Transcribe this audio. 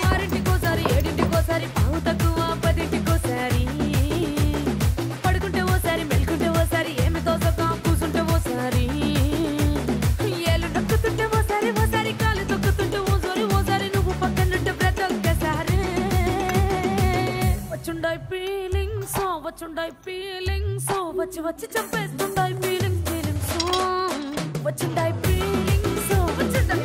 ఆరింటికోసారి ఏడింటికోసారి పావు తక్కువ పదింటికోసారి పడుకుంటే ఓసారి మెలుకుంటే ఓసారి ఏమి తోసక కూసుంటే ఓసారి ఏళ్ళు నొక్కుతుంటే ఓసారి ఓసారి కాలు తొక్కుతుంటే ఓసారి నువ్వు పక్కనుంటే ప్రతి ఒక్కసారి వచ్చుండాయి ఫీలింగ్స్ వచ్చి వచ్చి చంపేస్తుండాయి ఫీలింగ్స్ వచ్చుండాయి ఫీలింగ్స్ వచ్చుండాయి